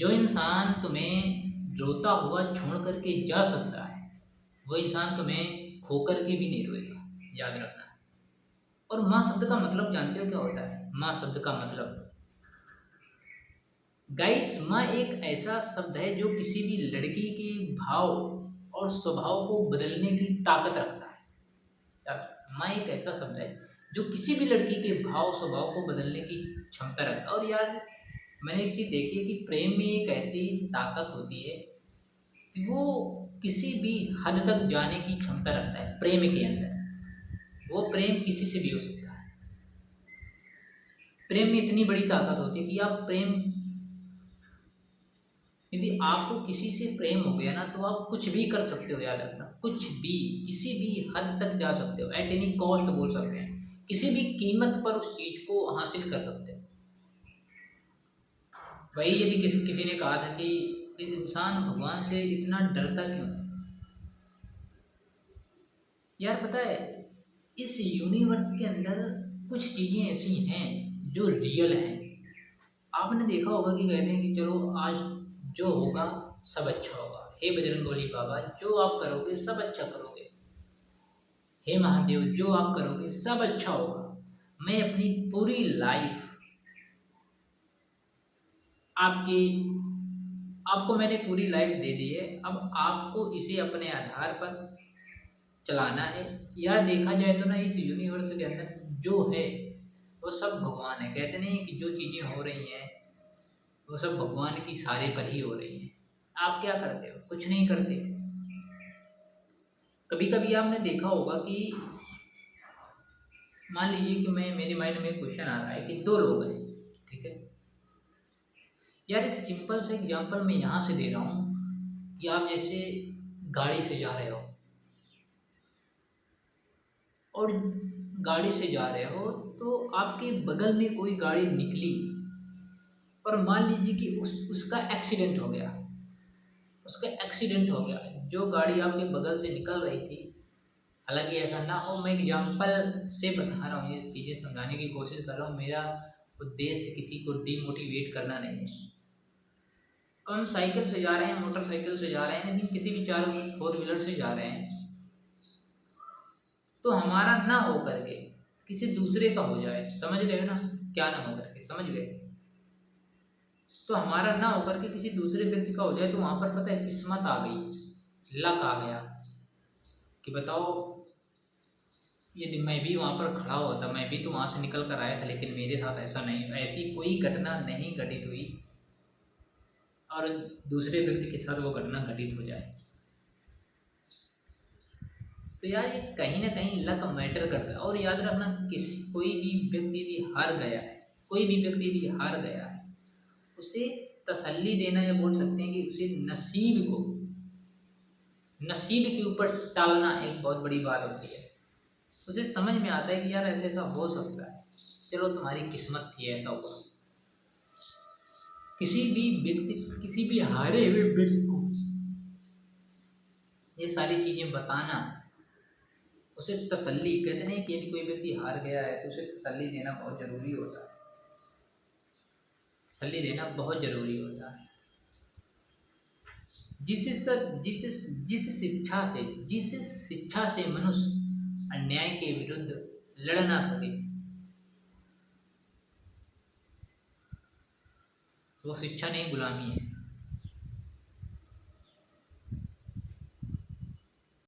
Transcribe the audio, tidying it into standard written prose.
जो इंसान तुम्हें रोता हुआ छोड़ करके जा सकता है, वो इंसान तुम्हें खोकर के भी नहीं रोएगा, याद रखना। और माँ शब्द का मतलब जानते हो क्या होता है? माँ शब्द का मतलब, गाइस, माँ एक ऐसा शब्द है जो किसी भी लड़की के भाव और स्वभाव को बदलने की ताकत रखता है। यार, माँ एक ऐसा शब्द है जो किसी भी लड़की के भाव स्वभाव को बदलने की क्षमता रखता है। और यार, मैंने एक चीज़ देखी है कि प्रेम में एक ऐसी ताकत होती है कि वो किसी भी हद तक जाने की क्षमता रखता है। प्रेम के अंदर वो प्रेम किसी से भी हो सकता है। प्रेम में इतनी बड़ी ताकत होती है कि आप प्रेम, यदि आपको किसी से प्रेम हो गया ना, तो आप कुछ भी कर सकते हो। याद रखना, कुछ भी, किसी भी हद तक जा सकते हो, एट एनी कॉस्ट बोल सकते हैं, किसी भी कीमत पर उस चीज को हासिल कर सकते हो। वही यदि किसी किसी ने कहा था कि इंसान भगवान से इतना डरता क्यों है? यार पता है, इस यूनिवर्स के अंदर कुछ चीजें ऐसी हैं जो रियल हैं। आपने देखा होगा कि कहते हैं कि चलो आज जो होगा सब अच्छा होगा, हे बजरंगबली बाबा जो आप करोगे सब अच्छा करोगे, हे महादेव जो आप करोगे सब अच्छा होगा। मैं अपनी पूरी लाइफ आपकी आपको मैंने पूरी लाइफ दे दी है, अब आपको इसे अपने आधार पर चलाना है। यार देखा जाए तो ना, इस यूनिवर्स के अंदर जो है वो सब भगवान है। कहते नहीं कि जो चीज़ें हो रही हैं वो सब भगवान की इशारे पर ही हो रही हैं। आप क्या करते हो? कुछ नहीं करते। कभी कभी आपने देखा होगा कि मान लीजिए कि मैं मेरे माइंड में एक क्वेश्चन आ रहा है कि दो लोग हैं, ठीक है। यार एक सिंपल सा एग्जांपल मैं यहाँ से दे रहा हूँ कि आप जैसे गाड़ी से जा रहे हो और गाड़ी से जा रहे हो तो आपके बगल में कोई गाड़ी निकली और मान लीजिए कि उसका एक्सीडेंट हो गया। उसका एक्सीडेंट हो गया, जो गाड़ी आपके बगल से निकल रही थी, हालांकि ऐसा ना हो, मैं एग्जाम्पल से बता रहा हूँ, ये चीज़ें समझाने की कोशिश कर रहा हूँ। मेरा उद्देश्य किसी को डिमोटिवेट करना नहीं है। अब हम साइकिल से जा रहे हैं, मोटरसाइकिल से जा रहे हैं, लेकिन किसी भी चार फोर व्हीलर से जा रहे हैं, तो हमारा ना हो करके किसी दूसरे का हो जाए, समझ रहे हो ना? क्या ना हो करके, समझ गए? तो हमारा ना होकर के किसी दूसरे व्यक्ति का हो जाए, तो वहां पर पता है किस्मत आ गई, लक आ गया कि बताओ, यदि मैं भी वहां पर खड़ा हुआ था, मैं भी तो वहां से निकल कर आया था, लेकिन मेरे साथ ऐसा नहीं, ऐसी कोई घटना नहीं घटित हुई और दूसरे व्यक्ति के साथ वो घटना घटित हो जाए। तो यार ये कहीं ना कहीं लक मैटर करता है। और याद रखना, कोई भी व्यक्ति यदि हार गया है, कोई भी व्यक्ति यदि हार गया है, उसे तसल्ली देना, या बोल सकते हैं कि उसे नसीब के ऊपर टालना एक बहुत बड़ी बात होती है। उसे समझ में आता है कि यार ऐसे ऐसा हो सकता है, चलो तुम्हारी किस्मत थी ऐसा हुआ। किसी भी व्यक्ति, किसी भी हारे हुए व्यक्ति को ये सारी चीजें बताना, उसे तसल्ली, कहते नहीं कि यदि कोई व्यक्ति हार गया है तो उसे तसल्ली देना बहुत जरूरी होता है। तसल्ली देना बहुत जरूरी होता है। जिस जिस जिस शिक्षा से जिस शिक्षा से मनुष्य अन्याय के विरुद्ध लड़ ना सके, वो शिक्षा नहीं, गुलामी है।